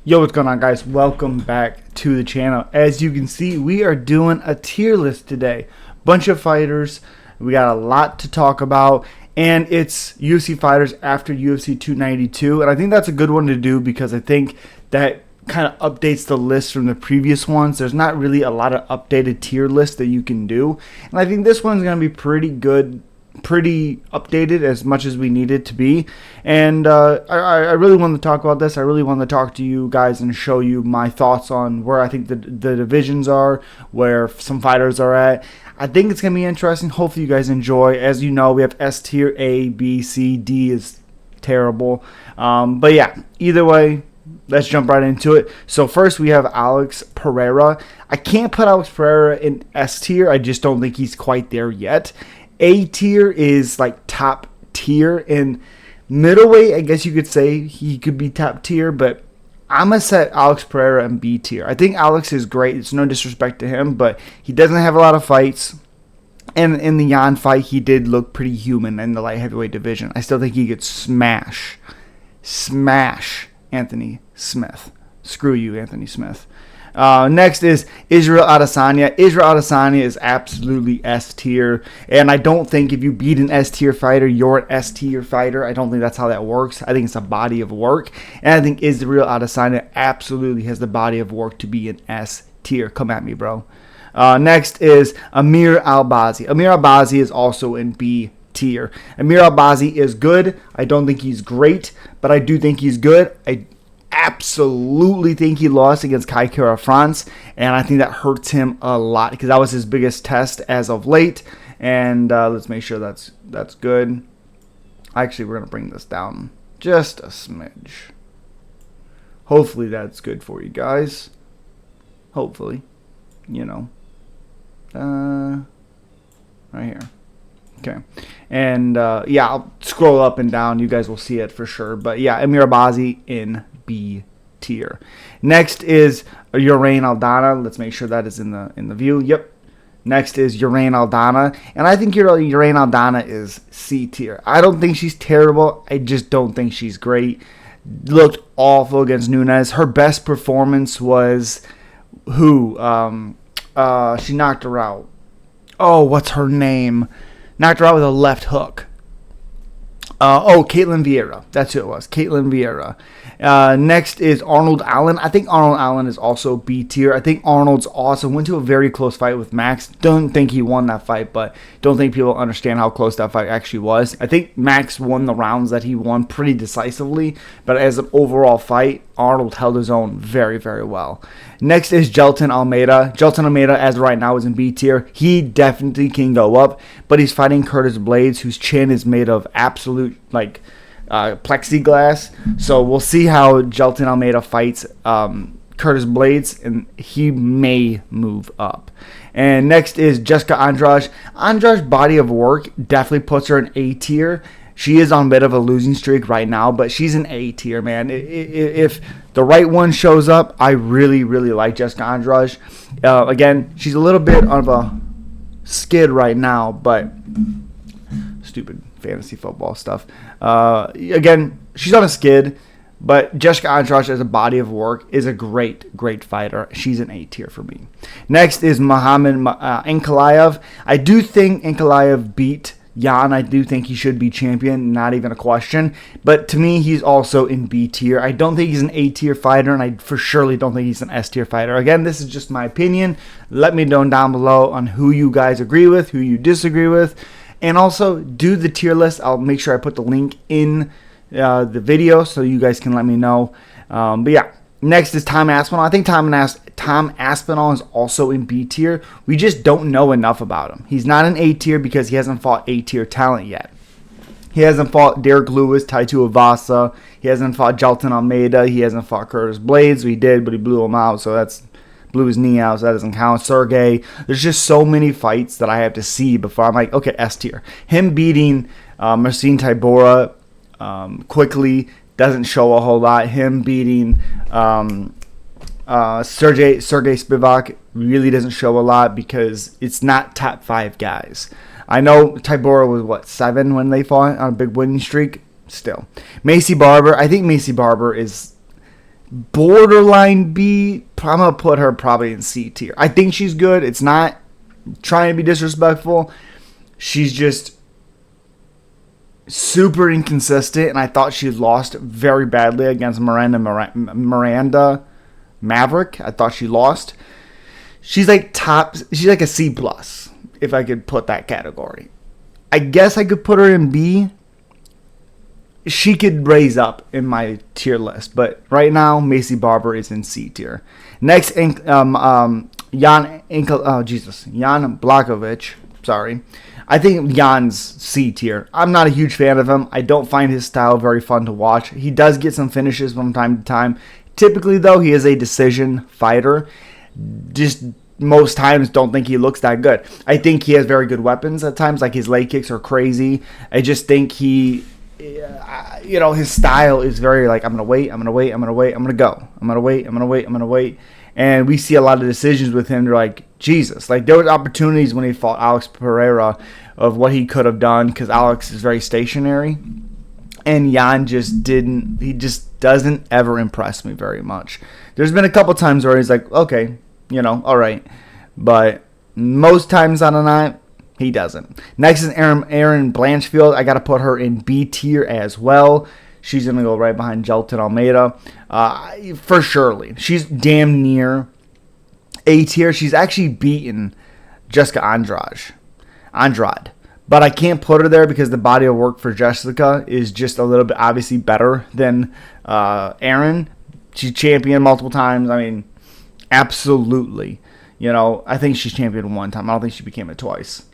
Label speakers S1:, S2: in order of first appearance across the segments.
S1: Yo, what's going on, guys? Welcome back to the channel. As you can see, we are doing a tier list today. Bunch of fighters. We got a lot to talk about, and it's UFC Fighters after UFC 292, and I think that's a good one to do because I think that kind of updates the list from the previous ones. There's not really a lot of updated tier lists that you can do, and I think this one's going to be pretty good, pretty updated as much as we need it to be. And I really wanted to talk about this. I really wanted to talk to you guys and show you my thoughts on where I think the divisions are, where some fighters are at. I think it's going to be interesting. Hopefully you guys enjoy. As you know, we have S tier, A, B, C, D is terrible. But yeah, either way, let's jump right into it. So first we have Alex Pereira. I can't put Alex Pereira in S tier. I just don't think he's quite there yet. A tier is like top tier, and middleweight, I guess you could say he could be top tier, but I'm going to set Alex Pereira in B tier. I think Alex is great. It's no disrespect to him, but he doesn't have a lot of fights. And in the Jan fight, he did look pretty human in the light heavyweight division. I still think he could smash Anthony Smith. Screw you, Anthony Smith. Next is Israel Adesanya. Israel Adesanya is absolutely S tier, and I don't think if you beat an S tier fighter, you're an S tier fighter. I don't think that's how that works. I think it's a body of work, and I think Israel Adesanya absolutely has the body of work to be an S tier. Come at me, bro. Next is Amir Albazi. Amir Albazi is also in B tier. Amir Albazi is good. I don't think he's great, but I do think he's good. I absolutely think he lost against Kai Kara France, and I think that hurts him a lot because that was his biggest test as of late. And let's make sure that's good. Actually, we're gonna bring this down just a smidge. Hopefully that's good for you guys. Hopefully, right here. Okay, and yeah, I'll scroll up and down. You guys will see it for sure. But yeah, Amir Albazi in B tier. Next is Urain Aldana. Let's make sure that is in the view. Yep. Next is Urain Aldana, and I think Urain Aldana is C tier. I don't think she's terrible. I just don't think she's great. Looked awful against Nunes. Her best performance was who? She knocked her out. Oh, what's her name? Knocked her out with a left hook. Caitlin Vieira. That's who it was. Caitlin Vieira. Next is Arnold Allen. I think Arnold Allen is also B tier. I think Arnold's awesome. Went to a very close fight with Max. Don't think he won that fight, but don't think people understand how close that fight actually was. I think Max won the rounds that he won pretty decisively, but as an overall fight, Arnold held his own very, very well. Next is Jelton Almeida. Jelton Almeida, as of right now, is in B tier. He definitely can go up, but he's fighting Curtis Blades, whose chin is made of absolute, plexiglass. So we'll see how Jelton Almeida fights Curtis Blades, and he may move up. And next is Jessica Andrade. Andrade's body of work definitely puts her in A tier. She is on a bit of a losing streak right now, but she's an A tier, man. If the right one shows up, I really, really like Jessica Andrade. Again, she's a little bit of a skid right now, but stupid fantasy football stuff. Again, she's on a skid, but Jessica Andrade as a body of work is a great, great fighter. She's an A tier for me. Next is Muhammad Ankalaev. I do think Ankalaev beat Jan. I do think he should be champion, not even a question. But to me, he's also in B tier. I don't think he's an A tier fighter, and I for surely don't think he's an S tier fighter. Again, this is just my opinion. Let me know down below on who you guys agree with, who you disagree with. And also, do the tier list. I'll make sure I put the link in the video so you guys can let me know. But yeah, next is Tom Aspinall. I think Tom Aspinall is also in B tier. We just don't know enough about him. He's not in A tier because he hasn't fought A tier talent yet. He hasn't fought Derek Lewis, Taito Avasa. He hasn't fought Jelton Almeida. He hasn't fought Curtis Blades. We did, but he blew him out, so that's blew his knee out, so that doesn't count. Sergey. There's just so many fights that I have to see before I'm like, okay, S tier. Him beating Marcin Tybura quickly doesn't show a whole lot. Him beating Sergey Spivak really doesn't show a lot because it's not top 5 guys. I know Tybura was, 7 when they fought on a big winning streak? Still. Macy Barber. I think Macy Barber is borderline B. I'm going to put her probably in C tier. I think she's good. It's not trying to be disrespectful. She's just super inconsistent, and I thought she lost very badly against Miranda Maverick. I thought she lost. She's like a C plus, if I could put that category. I guess I could put her in B. She could raise up in my tier list, but right now Macy Barber is in C tier. Next, Jan Blachowicz. Sorry, I think Jan's C tier. I'm not a huge fan of him. I don't find his style very fun to watch. He does get some finishes from time to time. Typically, though, he is a decision fighter. Just most times don't think he looks that good. I think he has very good weapons at times, like his leg kicks are crazy. I just think his style is very like, I'm going to wait, I'm going to wait, I'm going to wait, I'm going to go. I'm going to wait, I'm going to wait, I'm going to wait. And we see a lot of decisions with him. They're like, Jesus. Like, there were opportunities when he fought Alex Pereira of what he could have done, because Alex is very stationary. And Jan just didn't. He just doesn't ever impress me very much. There's been a couple times where he's like, okay, all right. But most times out of not, he doesn't. Next is Erin Blanchfield. I got to put her in B tier as well. She's going to go right behind Jelton Almeida. For surely. She's damn near A tier. She's actually beaten Jessica Andrade. But I can't put her there because the body of work for Jessica is just a little bit obviously better than Erin. She's championed multiple times. I mean, absolutely. I think she's championed one time. I don't think she became it twice.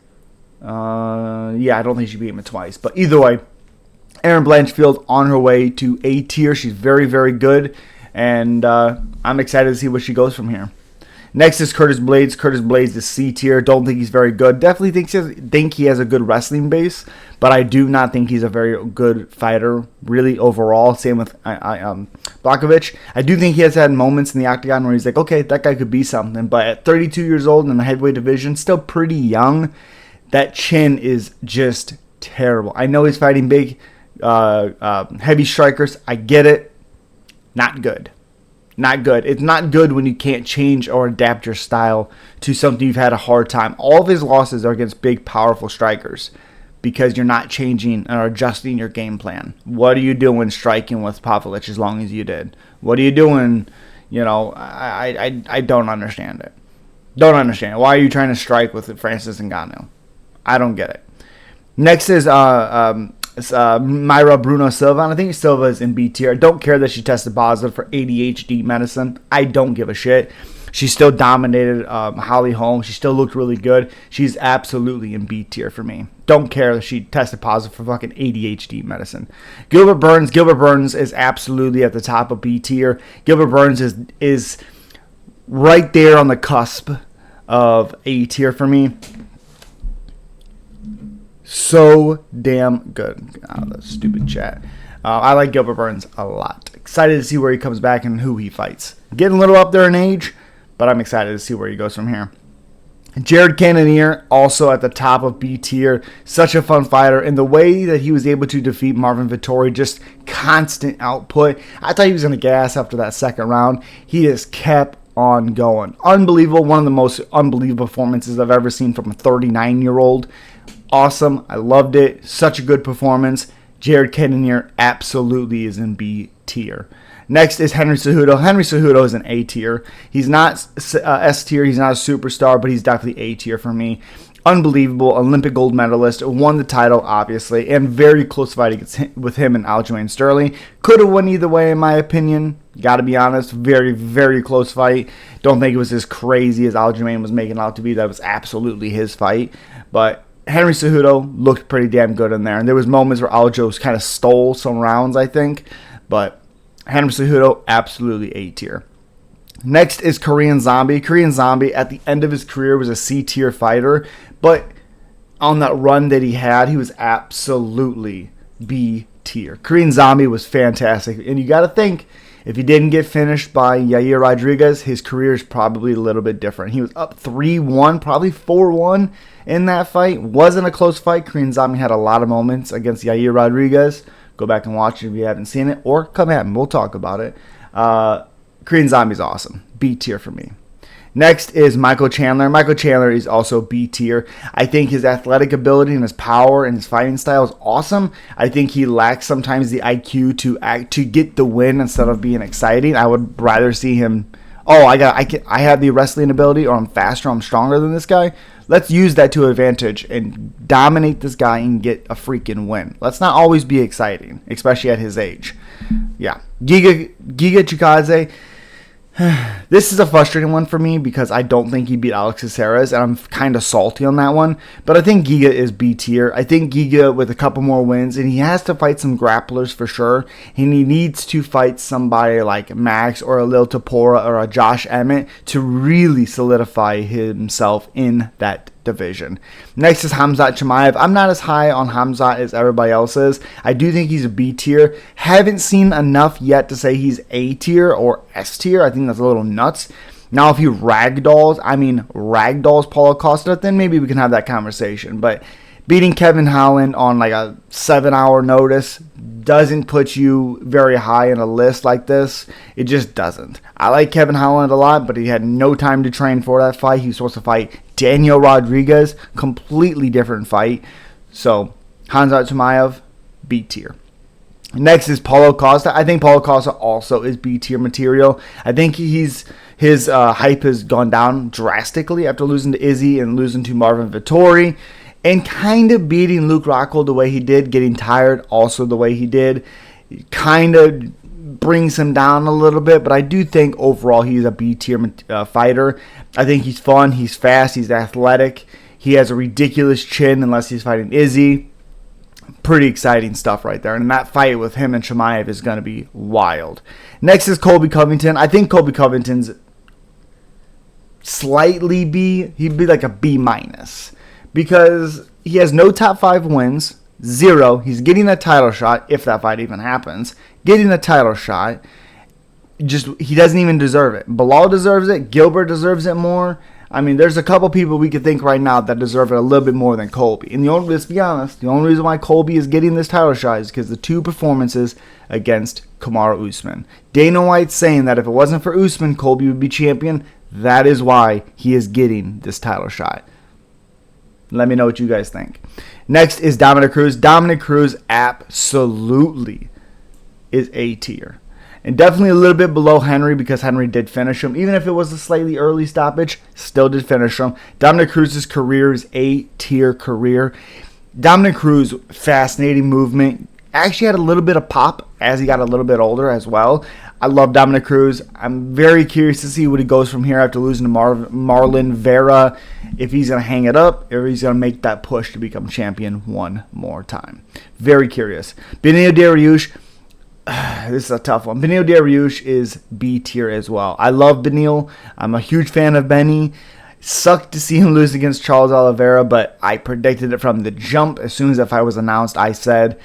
S1: I don't think she became it twice. But either way, Erin Blanchfield on her way to A tier. She's very, very good. And I'm excited to see where she goes from here. Next is Curtis Blades. Curtis Blades is C tier. Don't think he's very good. Definitely think he has a good wrestling base, but I do not think he's a very good fighter, really, overall. Same with Blachowicz. I do think he has had moments in the octagon where he's like, okay, that guy could be something. But at 32 years old in the heavyweight division, still pretty young, that chin is just terrible. I know he's fighting big, heavy strikers. I get it. Not good. Not good. It's not good when you can't change or adapt your style to something you've had a hard time. All of his losses are against big, powerful strikers because you're not changing or adjusting your game plan. What are you doing striking with Pavlich as long as you did? What are you doing? I don't understand it. Don't understand. Why are you trying to strike with Francis Ngannou? I don't get it. Next is Myra Bruno Silva, and I think Silva is in B tier. I don't care that she tested positive for ADHD medicine. I don't give a shit. She still dominated Holly Holm. She still looked really good. She's absolutely in B tier for me. Don't care that she tested positive for fucking ADHD medicine. Gilbert Burns is absolutely at the top of B tier. Gilbert Burns is right there on the cusp of A tier for me. So damn good. Get out of the stupid chat. I like Gilbert Burns a lot. Excited to see where he comes back and who he fights. Getting a little up there in age, but I'm excited to see where he goes from here. Jared Cannonier, also at the top of B tier. Such a fun fighter. And the way that he was able to defeat Marvin Vettori, just constant output. I thought he was going to gas after that second round. He just kept on going. Unbelievable. One of the most unbelievable performances I've ever seen from a 39-year-old. Awesome. I loved it. Such a good performance. Jared Cannonier absolutely is in B tier. Next is Henry Cejudo. Henry Cejudo is an A tier. He's not S tier. He's not a superstar, but he's definitely A tier for me. Unbelievable. Olympic gold medalist. Won the title, obviously, and very close fight with him and Aljamain Sterling. Could have won either way, in my opinion. Got to be honest. Very, very close fight. Don't think it was as crazy as Aljamain was making out to be. That was absolutely his fight. But Henry Cejudo looked pretty damn good in there. And there was moments where Aljo kind of stole some rounds, I think. But Henry Cejudo, absolutely A tier. Next is Korean Zombie. Korean Zombie, at the end of his career, was a C tier fighter. But on that run that he had, he was absolutely B tier. Korean Zombie was fantastic. And you got to think, if he didn't get finished by Yair Rodriguez, his career is probably a little bit different. He was up 3-1, probably 4-1 in that fight. Wasn't a close fight. Korean Zombie had a lot of moments against Yair Rodriguez. Go back and watch it if you haven't seen it, or come at me. We'll talk about it. Korean Zombie's awesome. B tier for me. Next is Michael Chandler. Michael Chandler is also B tier. I think his athletic ability and his power and his fighting style is awesome. I think he lacks sometimes the IQ to get the win instead of being exciting. I would rather see him. Oh, I have the wrestling ability, or I'm faster, I'm stronger than this guy. Let's use that to advantage and dominate this guy and get a freaking win. Let's not always be exciting, especially at his age. Yeah, Giga Chikadze. This is a frustrating one for me because I don't think he beat Alex Caceres, and I'm kind of salty on that one. But I think Giga is B tier. I think Giga with a couple more wins, and he has to fight some grapplers for sure. And he needs to fight somebody like Max or a Lil Tapora or a Josh Emmett to really solidify himself in that division. Next is Khamzat Chimaev. I'm not as high on Khamzat as everybody else is. I do think he's a B tier. Haven't seen enough yet to say he's A tier or S tier. I think that's a little nuts. Now, if he ragdolls Paulo Costa, then maybe we can have that conversation. But beating Kevin Holland on like a 7-hour notice doesn't put you very high in a list like this. It just doesn't. I like Kevin Holland a lot, but he had no time to train for that fight. He was supposed to fight Daniel Rodriguez, completely different fight. So, Khamzat Chimaev, B tier. Next is Paulo Costa. I think Paulo Costa also is B tier material. I think his hype has gone down drastically after losing to Izzy and losing to Marvin Vettori. And kind of beating Luke Rockhold the way he did, getting tired also the way he did, kind of brings him down a little bit. But I do think overall he's a B-tier fighter. I think he's fun, he's fast, he's athletic. He has a ridiculous chin unless he's fighting Izzy. Pretty exciting stuff right there. And that fight with him and Chimaev is going to be wild. Next is Colby Covington. I think Colby Covington's slightly B. He'd be like a B-. Because he has no top 5 wins, 0. He's getting a title shot, if that fight even happens. Getting a title shot. He doesn't even deserve it. Bilal deserves it. Gilbert deserves it more. I mean, there's a couple people we could think right now that deserve it a little bit more than Colby. And let's be honest, the only reason why Colby is getting this title shot is because the 2 performances against Kamaru Usman. Dana White's saying that if it wasn't for Usman, Colby would be champion. That is why he is getting this title shot. Let me know what you guys think. Next is Dominick Cruz. Dominick Cruz absolutely is A tier. And definitely a little bit below Henry because Henry did finish him. Even if it was a slightly early stoppage, still did finish him. Dominick Cruz's career is A tier career. Dominick Cruz, fascinating movement. Actually had a little bit of pop as he got a little bit older as well. I love Dominick Cruz. I'm very curious to see what he goes from here after losing to Marlon Vera. If he's going to hang it up or he's going to make that push to become champion one more time. Very curious. Beneil Dariush. This is a tough one. Beneil Dariush is B tier as well. I love Beneil. I'm a huge fan of Benny. Sucked to see him lose against Charles Oliveira, but I predicted it from the jump. As soon as that fight was announced, I said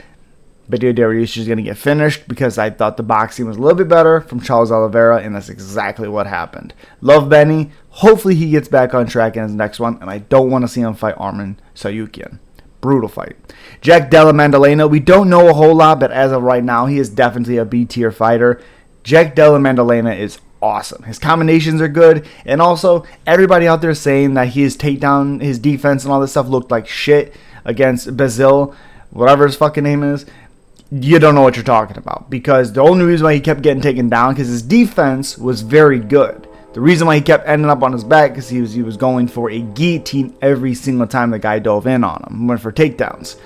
S1: Beneil Dariush is going to get finished because I thought the boxing was a little bit better from Charles Oliveira, and that's exactly what happened. Love Benny. Hopefully he gets back on track in his next one, and I don't want to see him fight Arman Sayukian. Brutal fight. Jack Della Maddalena, we don't know a whole lot, but as of right now, he is definitely a B-tier fighter. Jack Della Maddalena is awesome. His combinations are good, and also everybody out there saying that his takedown, his defense, and all this stuff looked like shit against Bazil, whatever his fucking name is. You don't know what you're talking about, because the only reason why he kept getting taken down because his defense was very good. The reason why he kept ending up on his back is he was going for a guillotine every single time the guy dove in on him. He went for takedowns.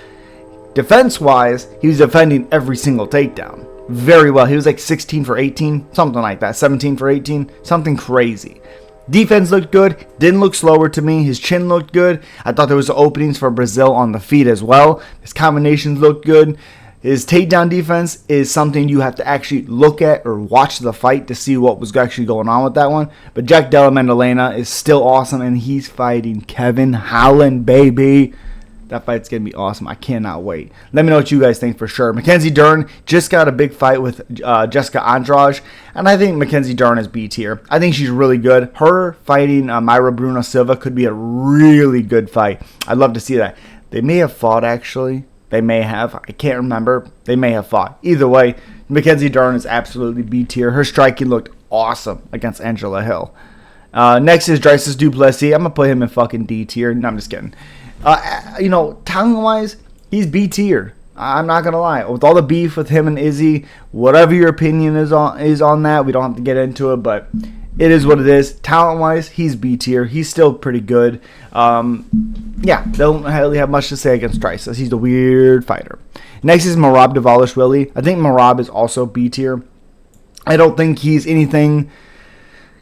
S1: Defense-wise, he was defending every single takedown very well. He was like 16 for 18, something like that. 17 for 18, something crazy. Defense looked good. Didn't look slower to me. His chin looked good. I thought there was openings for Brazil on the feet as well. His combinations looked good. His takedown defense is something you have to actually look at or watch the fight to see what was actually going on with that one. But Jack Della Maddalena is still awesome, and he's fighting Kevin Holland, baby. That fight's going to be awesome. I cannot wait. Let me know what you guys think for sure. Mackenzie Dern just got a big fight with Jessica Andrade, and I think Mackenzie Dern is B tier. I think she's really good. Her fighting Mayra Bruno Silva could be a really good fight. I'd love to see that. They may have fought, actually. They may have. I can't remember. They may have fought. Either way, Mackenzie Dern is absolutely B tier. Her striking looked awesome against Angela Hill. Next is Dreysus du Plessis. I'm going to put him in fucking D tier. No, I'm just kidding. Talent-wise, he's B tier. I'm not going to lie. With all the beef with him and Izzy, whatever your opinion is on that, we don't have to get into it, but it is what it is. Talent-wise, he's B tier. He's still pretty good. Don't really have much to say against Dreysus. He's a weird fighter. Next is Merab Dvalishvili. I think Merab is also B tier. I don't think he's anything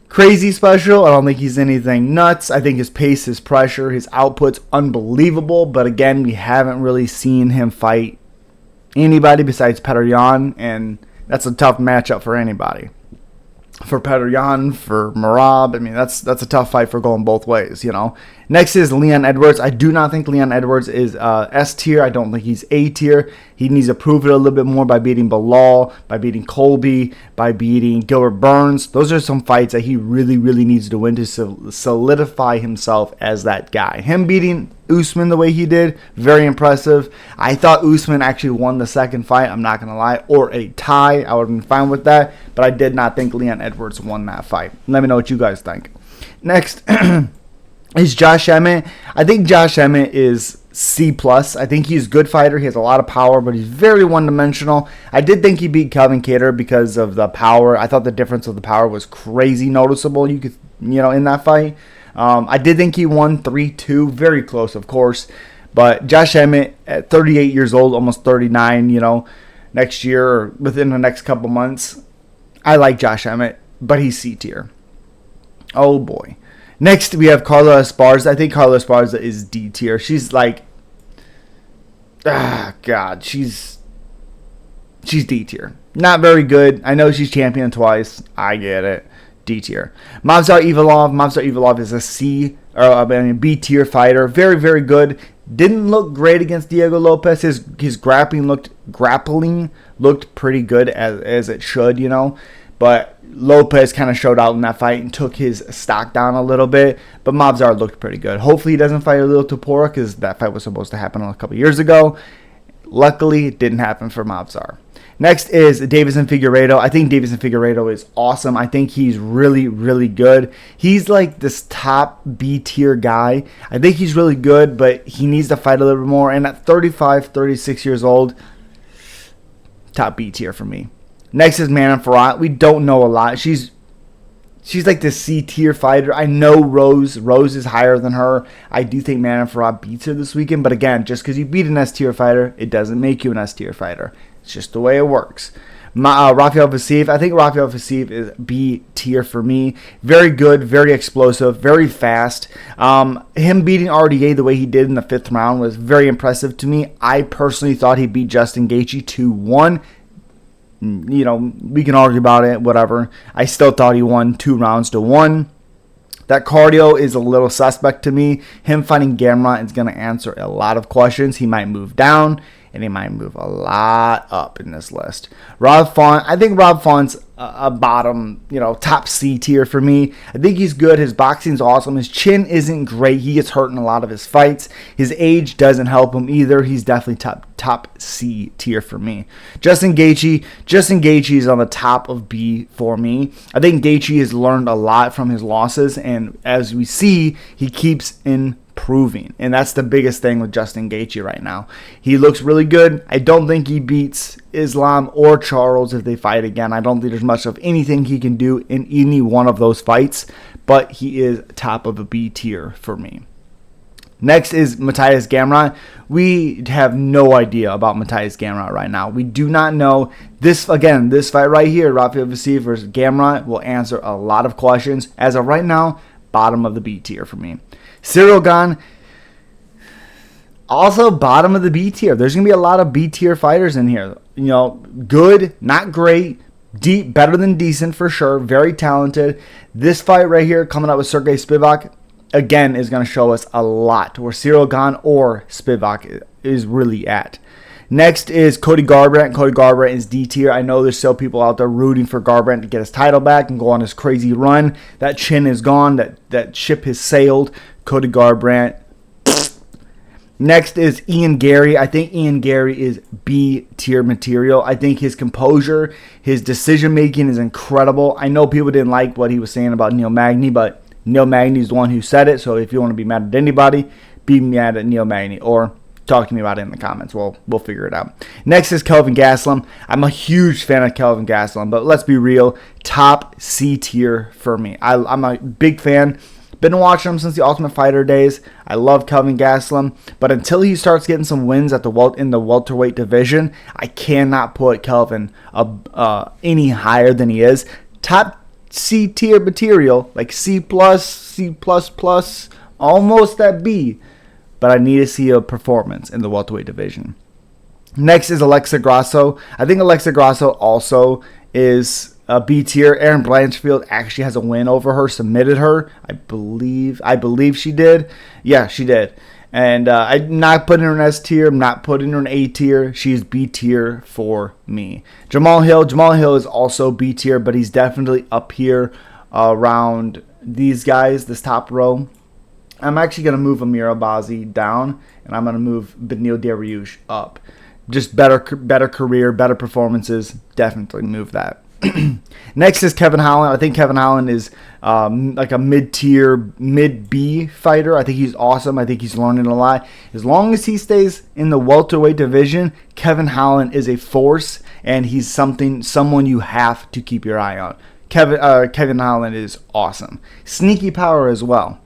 S1: crazy special. I don't think he's anything nuts. I think his pace, his pressure, his output's unbelievable. But again, we haven't really seen him fight anybody besides Petr Yan, and that's a tough matchup for anybody. For Petr Yan, for Merab, I mean, that's a tough fight for going both ways, you know. Next is Leon Edwards. I do not think Leon Edwards is S tier. I don't think he's A tier. He needs to prove it a little bit more by beating Bilal, by beating Colby, by beating Gilbert Burns. Those are some fights that he really, really needs to win to solidify himself as that guy. Him beating Usman the way he did, very impressive. I thought Usman actually won the second fight, I'm not going to lie, or a tie. I would have been fine with that, but I did not think Leon Edwards won that fight. Let me know what you guys think. Next is Josh Emmett. I think Josh Emmett is C+. I think he's a good fighter. He has a lot of power, but he's very one-dimensional. I did think he beat Kelvin Kattar because of the power. I thought the difference of the power was crazy noticeable. You could, in that fight. I did think he won 3-2. Very close, of course. But Josh Emmett, at 38 years old, almost 39, next year or within the next couple months, I like Josh Emmett, but he's C tier. Oh, boy. Next, we have Carla Esparza. I think Carla Esparza is D tier. She's like, she's D tier. Not very good. I know she's champion twice. I get it. D tier. Movsar Evloev is a B tier fighter. Very, very good. Didn't look great against Diego Lopez. His grappling looked pretty good as it should, But Lopez kind of showed out in that fight and took his stock down a little bit. But Movsar looked pretty good. Hopefully he doesn't fight Lil Topora because that fight was supposed to happen a couple years ago. Luckily, it didn't happen for Movsar. Next is Deiveson Figueiredo. I think Deiveson Figueiredo is awesome. I think he's really, really good. He's like this top B tier guy. I think he's really good, but he needs to fight a little bit more. And at 35, 36 years old, top B tier for me. Next is Manon Fiorot. We don't know a lot. She's like the C tier fighter. I know Rose is higher than her. I do think Manon Fiorot beats her this weekend. But again, just because you beat an S tier fighter, it doesn't make you an S tier fighter. It's just the way it works. Rafael Vaseev. I think Rafael Vaseev is B tier for me. Very good, very explosive, very fast. Him beating RDA the way he did in the 5th round was very impressive to me. I personally thought he beat Justin Gaethje 2-1. We can argue about it, whatever. I still thought he won 2 rounds to 1. That cardio is a little suspect to me. Him fighting Gamrot is going to answer a lot of questions. He might move down, and he might move a lot up in this list. Rob Font. I think Rob Font's a bottom, top C tier for me. I think he's good. His boxing's awesome. His chin isn't great. He gets hurt in a lot of his fights. His age doesn't help him either. He's definitely top C tier for me. Justin Gaethje is on the top of B for me. I think Gaethje has learned a lot from his losses, and as we see, he keeps improving. And that's the biggest thing with Justin Gaethje right now. He looks really good. I don't think he beats Islam or Charles if they fight again. I don't think there's much of anything he can do in any one of those fights, but he is top of a B tier for me. Next is Matthias Gamrot. We have no idea about Matthias Gamrot right now. We do not know. This fight right here, Rafael Vaseev versus Gamrot, will answer a lot of questions. As of right now, bottom of the B tier for me. Cyril Gane, also bottom of the B tier. There's going to be a lot of B tier fighters in here. Good, not great, deep, better than decent for sure, very talented. This fight right here coming up with Sergey Spivak, again, is going to show us a lot where Cyril Gane or Spivak is really at. Next is Cody Garbrandt. Cody Garbrandt is D tier. I know there's still people out there rooting for Garbrandt to get his title back and go on his crazy run. That chin is gone. That ship has sailed. Cody Garbrandt, Next is Ian Gary. I think Ian Gary is B tier material. I think his composure, his decision making is incredible. I know people didn't like what he was saying about Neil Magny, but Neil Magny is the one who said it. So if you want to be mad at anybody, be mad at Neil Magny or talk to me about it in the comments. We'll figure it out. Next is Kelvin Gastelum. I'm a huge fan of Kelvin Gastelum, but let's be real, top C tier for me. I'm a big fan. Been watching him since the Ultimate Fighter days. I love Kelvin Gastelum, but until he starts getting some wins at in the welterweight division, I cannot put Kelvin any higher than he is. Top C tier material, like C plus, C plus plus, almost at B, but I need to see a performance in the welterweight division. Next is Alexa Grasso. I think Alexa Grasso also is B tier. Erin Blanchfield actually has a win over her, submitted her. I believe she did. Yeah, she did. And I'm not putting her in S tier. I'm not putting her in A tier. She's B tier for me. Jamal Hill. Jamal Hill is also B tier, but he's definitely up here around these guys, this top row. I'm actually going to move Amir Abazi down, and I'm going to move Beneil Dariush up. Just better career, better performances. Definitely move that. Next is Kevin Holland. I think Kevin Holland is like a mid-tier, mid-B fighter. I think he's awesome. I think he's learning a lot. As long as he stays in the welterweight division, Kevin Holland is a force, and he's someone you have to keep your eye on. Kevin Holland is awesome. Sneaky power as well.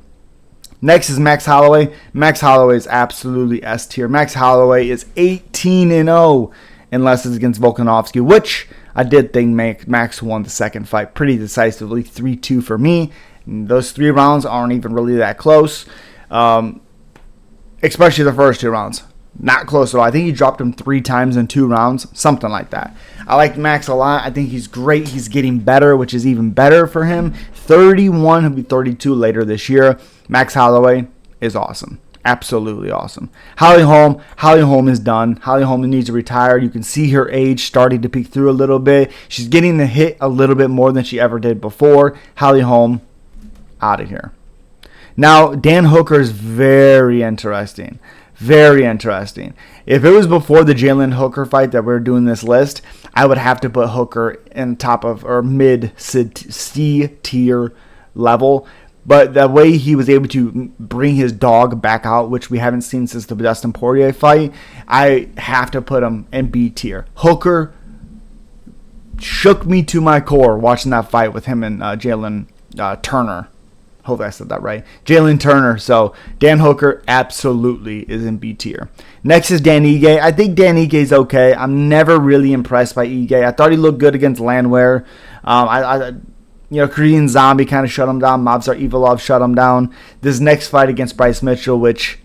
S1: Next is Max Holloway. Max Holloway is absolutely S tier. Max Holloway is 18-0 unless it's against Volkanovski, which I did think Max won the second fight pretty decisively, 3-2 for me. And those 3 rounds aren't even really that close, especially the first 2 rounds. Not close at all. I think he dropped him 3 times in 2 rounds, something like that. I like Max a lot. I think he's great. He's getting better, which is even better for him. 31, he'll be 32 later this year. Max Holloway is awesome. Absolutely awesome. Holly Holm is done. Holly Holm needs to retire. You can see her age starting to peek through a little bit. She's getting the hit a little bit more than she ever did before. Holly Holm, out of here. Now, Dan Hooker is very interesting. Very interesting. If it was before the Jalen Hooker fight that we're doing this list, I would have to put Hooker in top of or mid C tier level. But the way he was able to bring his dog back out, which we haven't seen since the Dustin Poirier fight, I have to put him in B tier. Hooker shook me to my core watching that fight with him and Jalen Turner. Hopefully I said that right. Jalen Turner. So Dan Hooker absolutely is in B tier. Next is Dan Ige. I think Dan Ige is okay. I'm never really impressed by Ige. I thought he looked good against Landwehr. Korean Zombie kind of shut him down. Mobsar Evilov shut him down. This next fight against Bryce Mitchell, which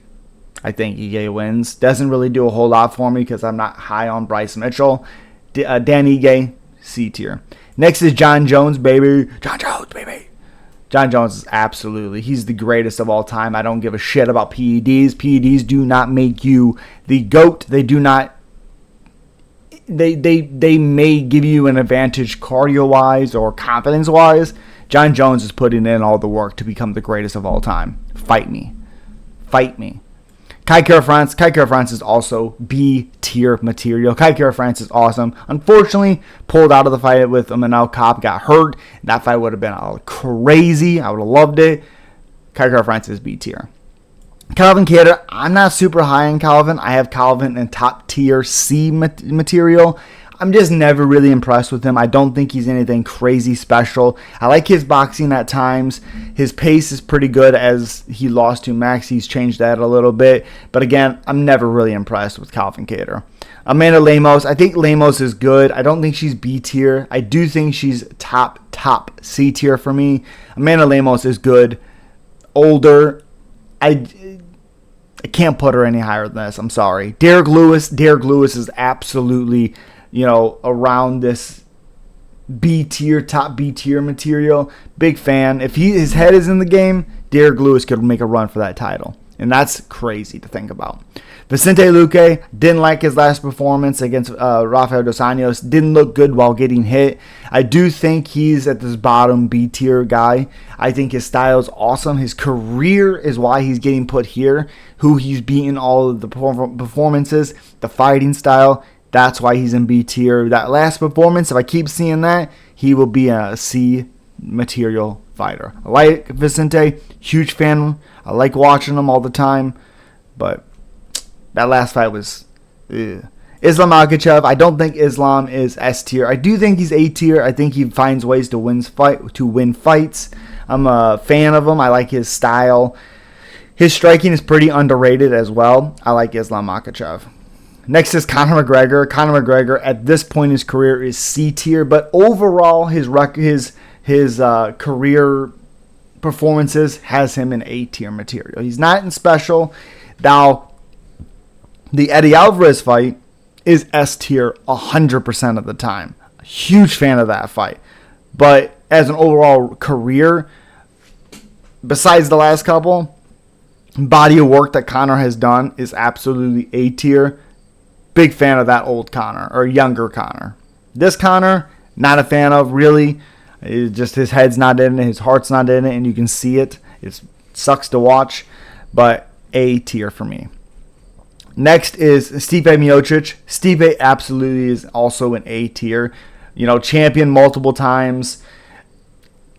S1: I think Ige wins, doesn't really do a whole lot for me because I'm not high on Bryce Mitchell. Dan Ige, C tier. Next is John Jones, baby. John Jones is absolutely, he's the greatest of all time. I don't give a shit about PEDs. PEDs do not make you the GOAT. They do not, they may give you an advantage cardio-wise or confidence-wise. John Jones is putting in all the work to become the greatest of all time. Fight me. Fight me. Kai Kara-France is also B tier material. Kai Kara-France is awesome. Unfortunately, pulled out of the fight with Manel Kape, got hurt. That fight would have been crazy. I would have loved it. Kai Kara-France is B tier. Calvin Kattar, I'm not super high on Calvin. I have Calvin in top tier C material. I'm just never really impressed with him. I don't think he's anything crazy special. I like his boxing at times. His pace is pretty good as he lost to Max. He's changed that a little bit. But again, I'm never really impressed with Calvin Kattar. Amanda Lemos, I think Lemos is good. I don't think she's B tier. I do think she's top C tier for me. Amanda Lemos is good. Older. I can't put her any higher than this. I'm sorry. Derek Lewis is absolutely, around this B tier, top B tier material. Big fan. If his head is in the game, Derek Lewis could make a run for that title. And that's crazy to think about. Vicente Luque, didn't like his last performance against Rafael dos Anjos. Didn't look good while getting hit. I do think he's at this bottom B-tier guy. I think his style is awesome. His career is why he's getting put here. Who he's beaten all of the performances, the fighting style. That's why he's in B-tier. That last performance, if I keep seeing that, he will be a C material fighter. I like Vicente. Huge fan. I like watching him all the time. But that last fight was Islam Makhachev. I don't think Islam is S tier. I do think he's A tier. I think he finds ways to win fights. I'm a fan of him. I like his style. His striking is pretty underrated as well. I like Islam Makhachev. Next is Conor McGregor. Conor McGregor at this point in his career is C tier, but overall his career performances has him in A tier material. He's not in special. Now, the Eddie Alvarez fight is S tier 100% of the time. A huge fan of that fight. But as an overall career, besides the last couple, body of work that Conor has done is absolutely A tier. Big fan of that old Conor, or younger Conor. This Conor, not a fan of, really. It's just his head's not in it, his heart's not in it, and you can see it. It sucks to watch, but A tier for me. Next is Stipe Miocic. Stipe absolutely is also an A tier. Champion multiple times.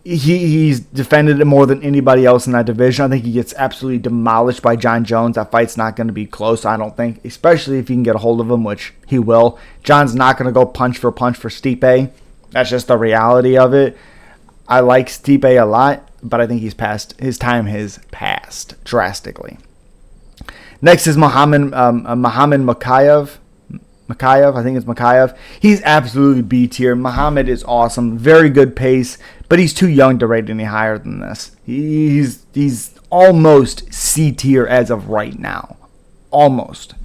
S1: He's defended it more than anybody else in that division. I think he gets absolutely demolished by John Jones. That fight's not going to be close, I don't think, especially if he can get a hold of him, which he will. John's not going to go punch for Stipe. That's just the reality of it. I like Stipe a lot, but I think his time has passed drastically. Next is Muhammad Mokaev. I think it's Mokaev. He's absolutely B tier. Muhammad is awesome. Very good pace, but he's too young to rate any higher than this. He's almost C tier as of right now. Almost.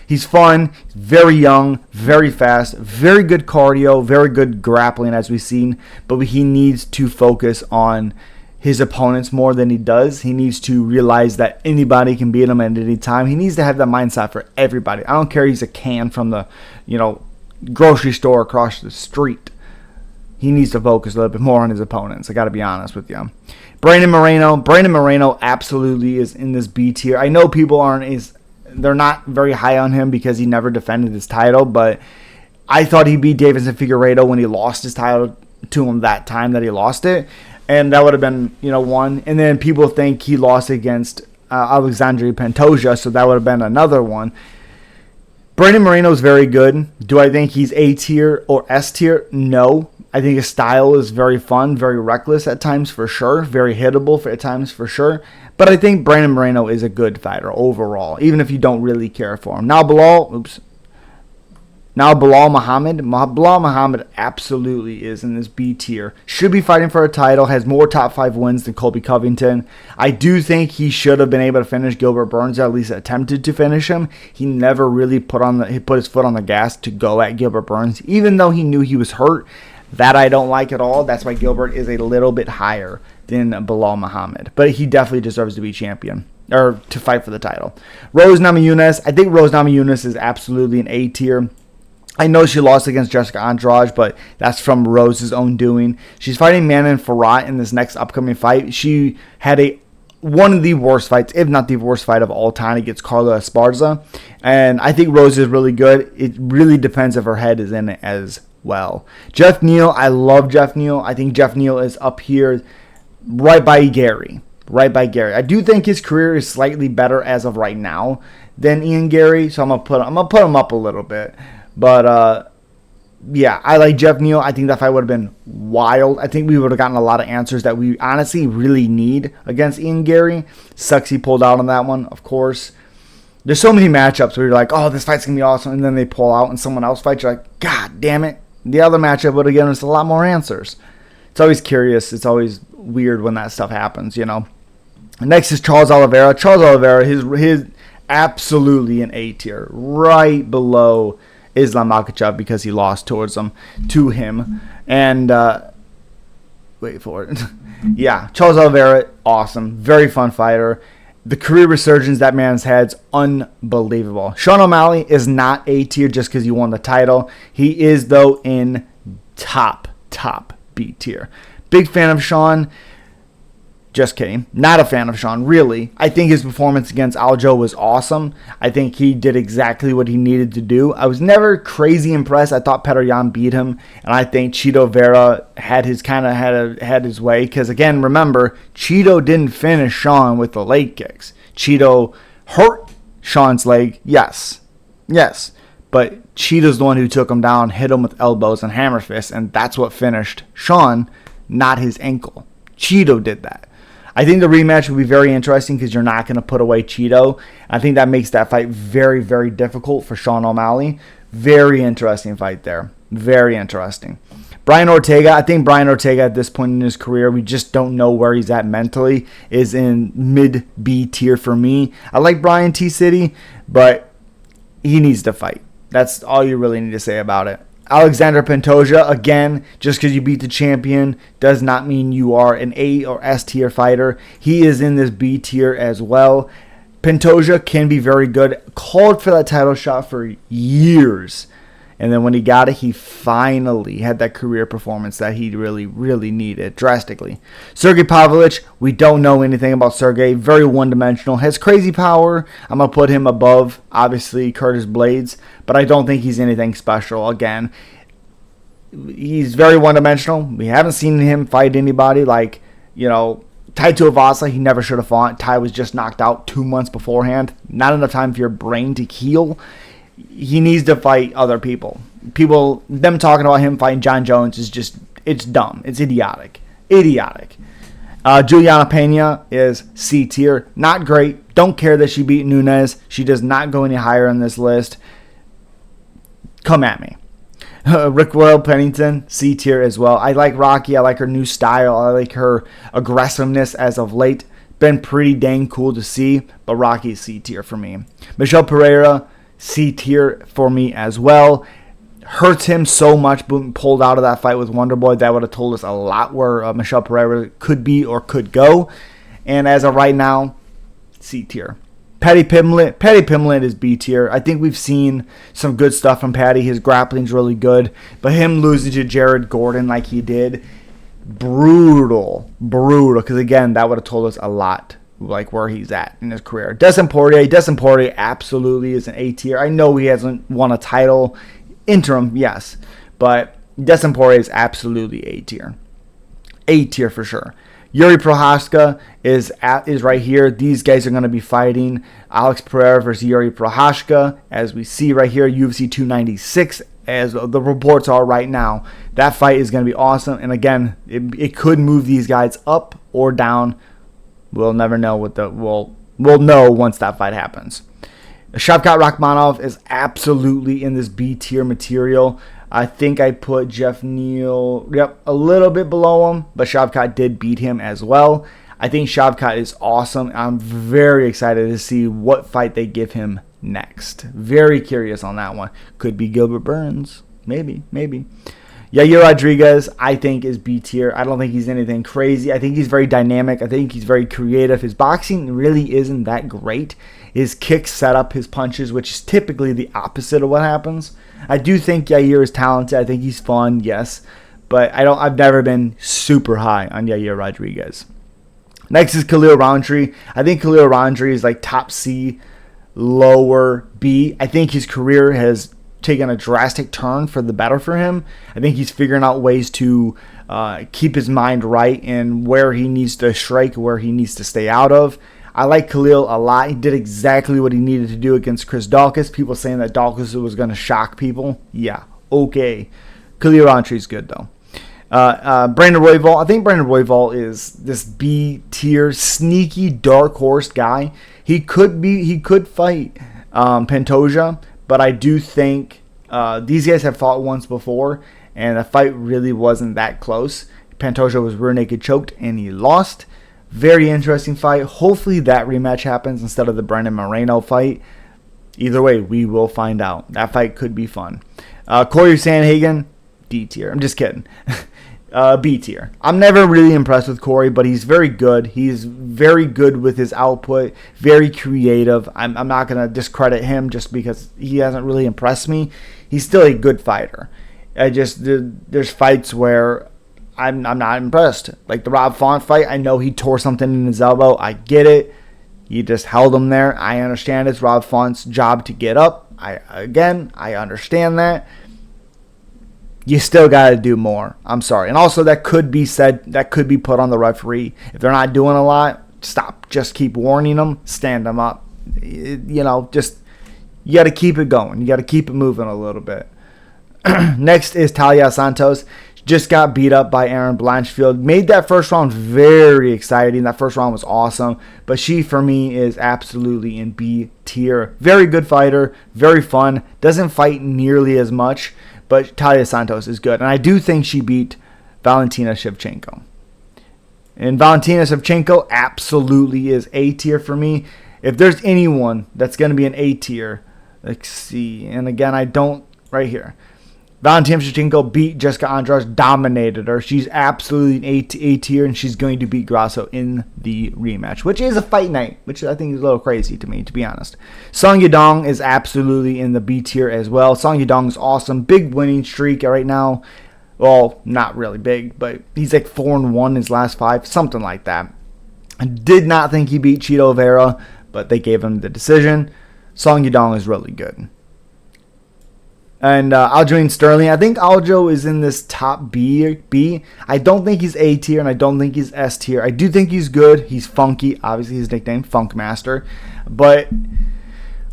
S1: He's fun, very young, very fast, very good cardio, very good grappling as we've seen, but he needs to focus on his opponents more than he does. He needs to realize that anybody can beat him at any time. He needs to have that mindset for everybody. I don't care he's a can from the, grocery store across the street. He needs to focus a little bit more on his opponents. I got to be honest with you. Brandon Moreno absolutely is in this B tier. I know people they're not very high on him because he never defended his title, but I thought he beat Deiveson Figueiredo when he lost his title to him that time that he lost it. And that would have been, one. And then people think he lost against Alexandre Pantoja, so that would have been another one. Brandon Moreno is very good. Do I think he's A tier or S tier? No. I think his style is very fun, very reckless at times for sure, very hittable at times for sure. But I think Brandon Moreno is a good fighter overall, even if you don't really care for him. Now Bilal Muhammad absolutely is in this B tier. Should be fighting for a title, has more top 5 wins than Colby Covington. I do think he should have been able to finish Gilbert Burns, or at least attempted to finish him. He never really put his foot on the gas to go at Gilbert Burns, even though he knew he was hurt. That I don't like at all. That's why Gilbert is a little bit higher than Bilal Muhammad. But he definitely deserves to be champion, or to fight for the title. Rose Namajunas. I think Rose Namajunas is absolutely an A tier. I know she lost against Jessica Andrade, but that's from Rose's own doing. She's fighting Manon Farrat in this next upcoming fight. She had one of the worst fights, if not the worst fight of all time, against Carla Esparza. And I think Rose is really good. It really depends if her head is in it as well. Jeff Neal, I love Jeff Neal. I think Jeff Neal is up here right by Gary. I do think his career is slightly better as of right now than Ian Gary, so I'm gonna put him up a little bit. But yeah, I like Jeff Neal. I think that fight would have been wild. I think we would have gotten a lot of answers that we honestly really need against Ian Gary. Sucks he pulled out on that one, of course. There's so many matchups where you're like, oh, this fight's going to be awesome, and then they pull out and someone else fights. You're like, God damn it. The other matchup would have given us a lot more answers. It's always curious. It's always weird when that stuff happens, Next is Charles Oliveira. Charles Oliveira, his absolutely an A tier, right below Islam Makhachev because he lost to him. And wait for it. Yeah, Charles Oliveira, awesome. Very fun fighter. The career resurgence that man's had is unbelievable. Sean O'Malley is not A tier just because he won the title. He is, though, in top B tier. Big fan of Sean. Just kidding. Not a fan of Sean, really. I think his performance against Aljo was awesome. I think he did exactly what he needed to do. I was never crazy impressed. I thought Petr Yan beat him, and I think Chito Vera had his way. Because again, remember, Chito didn't finish Sean with the leg kicks. Chito hurt Sean's leg, yes, but Chito's the one who took him down, hit him with elbows and hammer fists, and that's what finished Sean, not his ankle. Chito did that. I think the rematch will be very interesting because you're not going to put away Chito. I think that makes that fight very, very difficult for Sean O'Malley. Very interesting fight there. Very interesting. Brian Ortega, I think Brian Ortega at this point in his career, we just don't know where he's at mentally, is in mid-B tier for me. I like Brian T-City, but he needs to fight. That's all you really need to say about it. Alexander Pantoja, again, just because you beat the champion does not mean you are an A or S tier fighter. He is in this B tier as well. Pantoja can be very good. Called for that title shot for years. And then when he got it, he finally had that career performance that he really, really needed drastically. Sergey Pavlovich, we don't know anything about Sergey. Very one-dimensional. Has crazy power. I'm going to put him above, obviously, Curtis Blades. But I don't think he's anything special. Again, he's very one-dimensional. We haven't seen him fight anybody like, Tai Tuivasa. He never should have fought. Tai was just knocked out 2 months beforehand. Not enough time for your brain to heal. He needs to fight other people. Them talking about him fighting John Jones is just, it's dumb. It's idiotic. Juliana Pena is C tier. Not great. Don't care that she beat Nunes. She does not go any higher on this list. Come at me. Rick Royal Pennington, C tier as well. I like Rocky. I like her new style. I like her aggressiveness as of late. Been pretty dang cool to see, but Rocky's C tier for me. Michelle Pereira, C tier for me as well. Hurts him so much being pulled out of that fight with Wonderboy. That would have told us a lot where Michelle Pereira could be or could go. And as of right now, C tier. Paddy Pimblett is B tier. I think we've seen some good stuff from Paddy. His grappling's really good. But him losing to Jared Gordon like he did, brutal. Because again, that would have told us a lot. Like where he's at in his career. Dustin Poirier absolutely is an A tier. I know he hasn't won a title, interim, yes, but Dustin Poirier is absolutely A tier for sure. Yuri Prochazka is right here. These guys are going to be fighting Alex Pereira versus Yuri Prochazka, as we see right here, UFC 296. As the reports are right now, that fight is going to be awesome. And again, it could move these guys up or down. We'll never know we'll know once that fight happens. Shavkat Rakhmonov is absolutely in this B tier material. I think I put Jeff Neal, a little bit below him, but Shavkat did beat him as well. I think Shavkat is awesome. I'm very excited to see what fight they give him next. Very curious on that one. Could be Gilbert Burns. Maybe. Yair Rodriguez, I think, is B tier. I don't think he's anything crazy. I think he's very dynamic. I think he's very creative. His boxing really isn't that great. His kicks set up his punches, which is typically the opposite of what happens. I do think Yair is talented. I think he's fun, yes. But I've never been super high on Yair Rodriguez. Next is Khalil Roundtree. I think Khalil Roundtree is like top C, lower B. I think his career has taken a drastic turn for the better for him. I think he's figuring out ways to keep his mind right and where he needs to strike, where he needs to stay out of. I like Khalil a lot. He did exactly what he needed to do against Chris Daukaus. People saying that Daukaus was going to shock people. Yeah, okay. Khalil Rountree's good, though. Brandon Royval. I think Brandon Royval is this B tier, sneaky, dark horse guy. He could fight Pantoja, but I do think these guys have fought once before, and the fight really wasn't that close. Pantoja was rear naked choked, and he lost. Very interesting fight. Hopefully that rematch happens instead of the Brandon Moreno fight. Either way, we will find out. That fight could be fun. Corey Sandhagen, D tier. I'm just kidding. B tier. I'm never really impressed with Corey, but he's very good. He's very good with his output, very creative. I'm not going to discredit him just because he hasn't really impressed me. He's still a good fighter. There's fights where I'm not impressed. Like the Rob Font fight, I know he tore something in his elbow. I get it. You just held him there. I understand it's Rob Font's job to get up. I understand that. You still got to do more. I'm sorry. And also that could be put on the referee. If they're not doing a lot, stop. Just keep warning them. Stand them up. You got to keep it going. You got to keep it moving a little bit. Next is Talia Santos. Just got beat up by Erin Blanchfield. Made that first round very exciting. That first round was awesome. But she, for me, is absolutely in B tier. Very good fighter. Very fun. Doesn't fight nearly as much. But Talia Santos is good. And I do think she beat Valentina Shevchenko. And Valentina Shevchenko absolutely is A tier for me. If there's anyone that's going to be an A tier, let's see. And again, right here. Valentina Shevchenko beat Jessica Andrade, dominated her. She's absolutely an A tier, and she's going to beat Grasso in the rematch, which is a fight night, which I think is a little crazy to me, to be honest. Song Yadong is absolutely in the B tier as well. Song Yadong is awesome. Big winning streak right now. Well, not really big, but he's like 4-1 his last 5, something like that. I did not think he beat Chito Vera, but they gave him the decision. Song Yadong is really good. And Aljamain Sterling, I think Aljo is in this top B. I don't think he's A tier, and I don't think he's S tier. I do think he's good. He's funky. Obviously, his nickname, Funk Master. But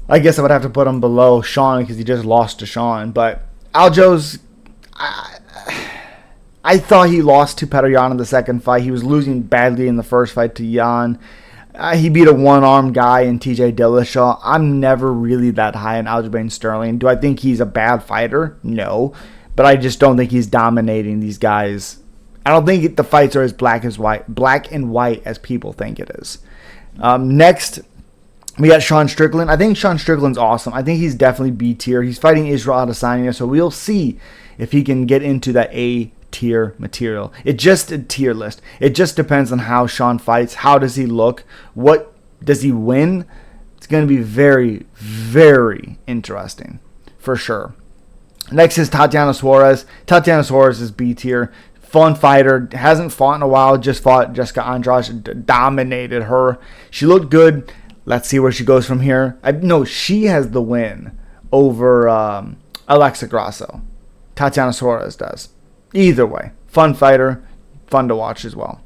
S1: I guess I would have to put him below Sean because he just lost to Sean. But Aljo's... I thought he lost to Petr Yan in the second fight. He was losing badly in the first fight to Yan. He beat a one-armed guy in TJ Dillashaw. I'm never really that high on Aljamain Sterling. Do I think he's a bad fighter? No. But I just don't think he's dominating these guys. I don't think the fights are as black and white as people think it is. Next, we got Sean Strickland. I think Sean Strickland's awesome. I think he's definitely B tier. He's fighting Israel Adesanya, so we'll see if he can get into that A tier material. It's just a tier list. It just depends on how Sean fights. How does he look? What does he win? It's going to be very, very interesting for sure. Next is Tatiana Suarez. Tatiana Suarez is B tier. Fun fighter. Hasn't fought in a while. Just fought Jessica Andrade. Dominated her. She looked good. Let's see where she goes from here. She has the win over Alexa Grasso. Tatiana Suarez does. Either way, fun fighter, fun to watch as well.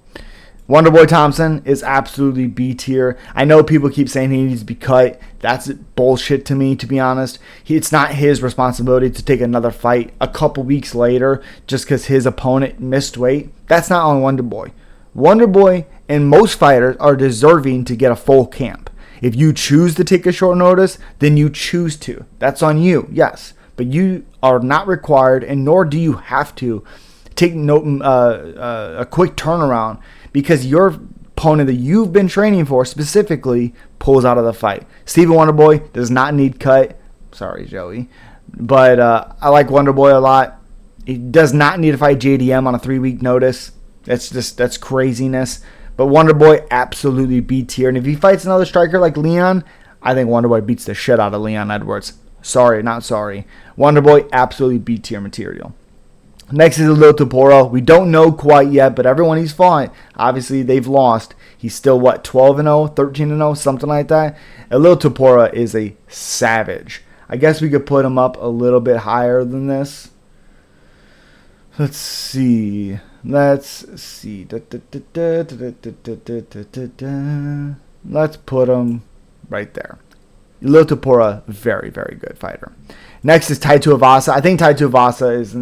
S1: Wonderboy Thompson is absolutely B tier. I know people keep saying he needs to be cut. That's bullshit to me, to be honest. It's not his responsibility to take another fight a couple weeks later just because his opponent missed weight. That's not on Wonderboy. Wonderboy and most fighters are deserving to get a full camp. If you choose to take a short notice, then you choose to. That's on you, yes. But you are not required, and nor do you have to take a quick turnaround because your opponent that you've been training for specifically pulls out of the fight. Stephen Wonderboy does not need cut. Sorry, Joey. But I like Wonderboy a lot. He does not need to fight JDM on a 3-week notice. That's craziness. But Wonderboy absolutely B tier. And if he fights another striker like Leon, I think Wonderboy beats the shit out of Leon Edwards. Sorry, not sorry. Wonderboy, absolutely B tier material. Next is Lil Toporo. We don't know quite yet, but everyone he's fought, obviously they've lost. He's still, 12-0, 13-0, something like that. And Lil Toporo is a savage. I guess we could put him up a little bit higher than this. Let's see. Let's put him right there. Lil Toporo, very, very good fighter. Next is Tai Tuivasa. I think Tai Tuivasa is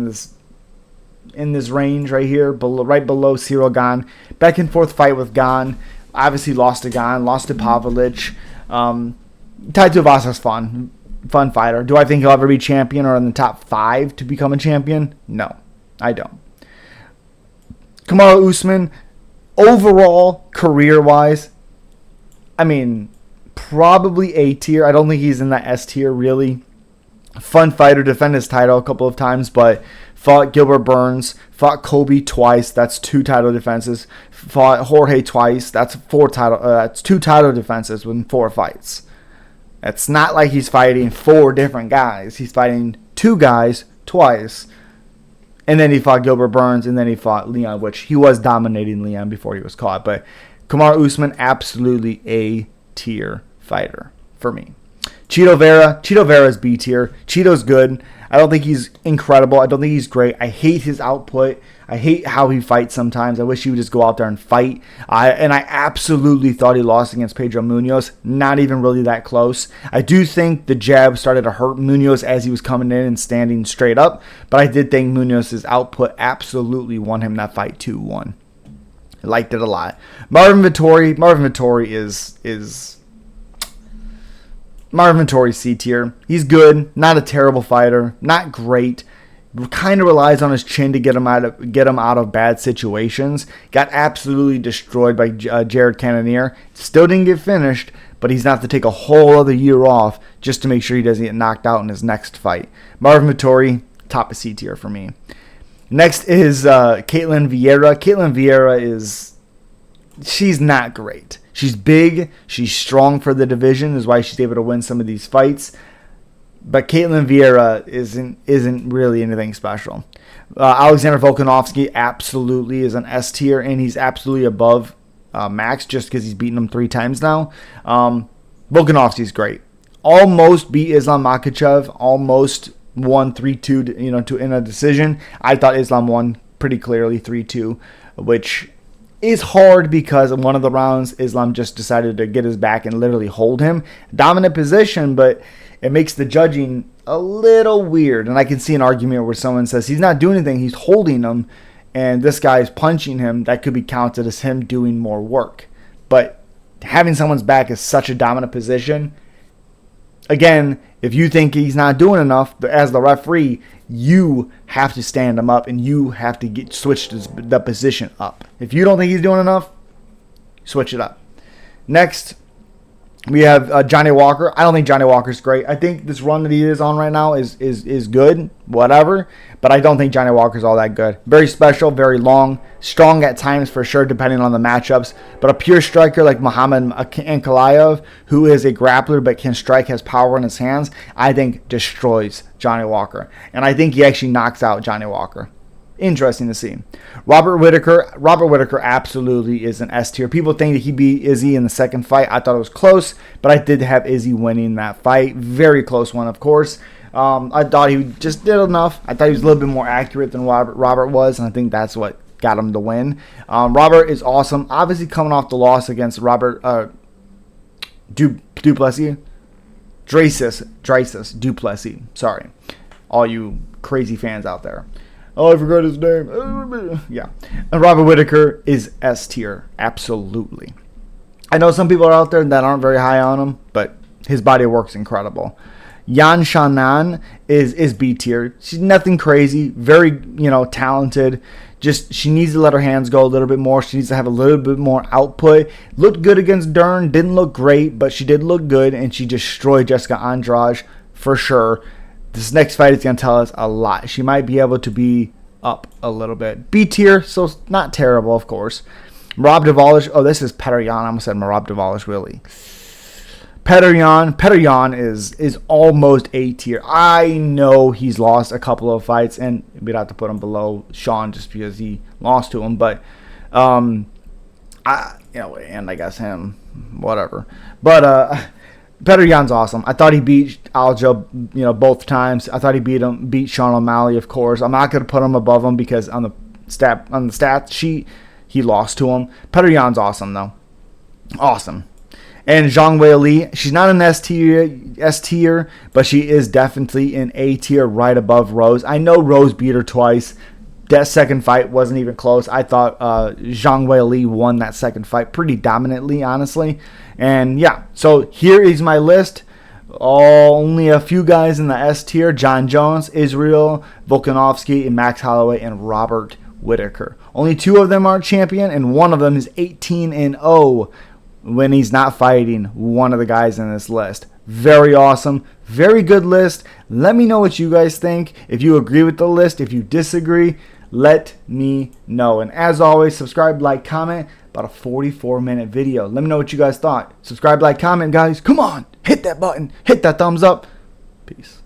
S1: in this range right here, right below Cyril Gane. Back and forth fight with Gane. Obviously lost to Gane, lost to Pavlich. Tai Tuivasa's fun fighter. Do I think he'll ever be champion or in the top 5 to become a champion? No, I don't. Kamaru Usman, overall, career-wise, probably A tier. I don't think he's in that S tier, really. Fun fighter, defend his title a couple of times, but Fought Gilbert Burns. Fought Kobe twice. That's 2 title defenses. Fought Jorge twice. That's 2 title defenses within 4 fights. It's not like he's fighting 4 different guys. He's fighting 2 guys twice. And then he fought Gilbert Burns, and then he fought Leon, which he was dominating Leon before he was caught. But Kamaru Usman, absolutely A-tier fighter for me. Cheeto Vera is B tier. Cheeto's good. I don't think he's incredible. I don't think he's great. I hate his output. I hate how he fights sometimes. I wish he would just go out there and fight. I absolutely thought he lost against Pedro Munoz. Not even really that close. I do think the jab started to hurt Munoz as he was coming in and standing straight up. But I did think Munoz's output absolutely won him that fight 2-1. I liked it a lot. Marvin Vettori is Marvin Vettori's C tier. He's good, not a terrible fighter, not great. Kind of relies on his chin to get him out of bad situations. Got absolutely destroyed by Jared Cannonier. Still didn't get finished, but he's not to take a whole other year off just to make sure he doesn't get knocked out in his next fight. Marvin Vettori, top of C tier for me. Next is Caitlin Vieira. Caitlin Vieira she's not great. She's big. She's strong for the division. Is why she's able to win some of these fights. But Caitlin Vieira isn't really anything special. Alexander Volkanovski absolutely is an S tier, and he's absolutely above Max just because he's beaten him 3 times now. Volkanovski's great. Almost beat Islam Makhachev. Almost won 3-2 in a decision. I thought Islam won pretty clearly 3-2, which is hard because in one of the rounds, Islam just decided to get his back and literally hold him. Dominant position, but it makes the judging a little weird. And I can see an argument where someone says he's not doing anything, he's holding him, and this guy's punching him. That could be counted as him doing more work. But having someone's back is such a dominant position. Again, if you think he's not doing enough, as the referee, you have to stand him up and you have to switch the position up. If you don't think he's doing enough, switch it up. Next, we have Johnny Walker. I don't think Johnny Walker's great. I think this run that he is on right now is good, whatever. But I don't think Johnny Walker's all that good. Very special, very long, strong at times for sure, depending on the matchups. But a pure striker like Muhammad Ankalaev, who is a grappler but can strike, has power in his hands, I think destroys Johnny Walker. And I think he actually knocks out Johnny Walker. Interesting to see. Robert Whittaker absolutely is an S tier. People think that he beat Izzy in the second fight. I thought it was close, but I did have Izzy winning that fight. Very close one, of course. I thought he just did enough. I thought he was a little bit more accurate than Robert was, and I think that's what got him the win. Robert is awesome. Obviously coming off the loss against Robert Duplessis. Dreysus Duplessis. Sorry. All you crazy fans out there. Oh, I forgot his name. Yeah. And Robert Whittaker is S tier. Absolutely. I know some people are out there that aren't very high on him, but his body of work's incredible. Yan Shannan is B tier. She's nothing crazy. Very, talented. Just she needs to let her hands go a little bit more. She needs to have a little bit more output. Looked good against Dern. Didn't look great, but she did look good, and she destroyed Jessica Andrade for sure. This next fight is going to tell us a lot. She might be able to be up a little bit. B tier, so not terrible, of course. Merab Dvalishvili. Oh, this is Petr Yan. I almost said Merab Dvalishvili. Petr Yan is almost A tier. I know he's lost a couple of fights, and we'd have to put him below Sean just because he lost to him. But, and I guess him, whatever. But, Petr Yan's awesome. I thought he beat Aljo, both times. I thought he beat Sean O'Malley, of course. I'm not going to put him above him because on the stat sheet, he lost to him. Petr Yan's awesome, though. Awesome. And Zhang Wei Li, she's not an S tier, but she is definitely in A tier right above Rose. I know Rose beat her twice. That second fight wasn't even close. I thought Zhang Wei Li won that second fight pretty dominantly, honestly. And yeah, so here is my list. Only a few guys in the S tier. John Jones, Israel, Volkanovski, and Max Holloway, and Robert Whittaker. Only 2 of them are champion, and one of them is 18-0 when he's not fighting one of the guys in this list. Very awesome. Very good list. Let me know what you guys think. If you agree with the list, if you disagree, let me know. And as always, subscribe, like, comment. About a 44-minute video. Let me know what you guys thought. Subscribe, like, comment, guys. Come on. Hit that button. Hit that thumbs up. Peace.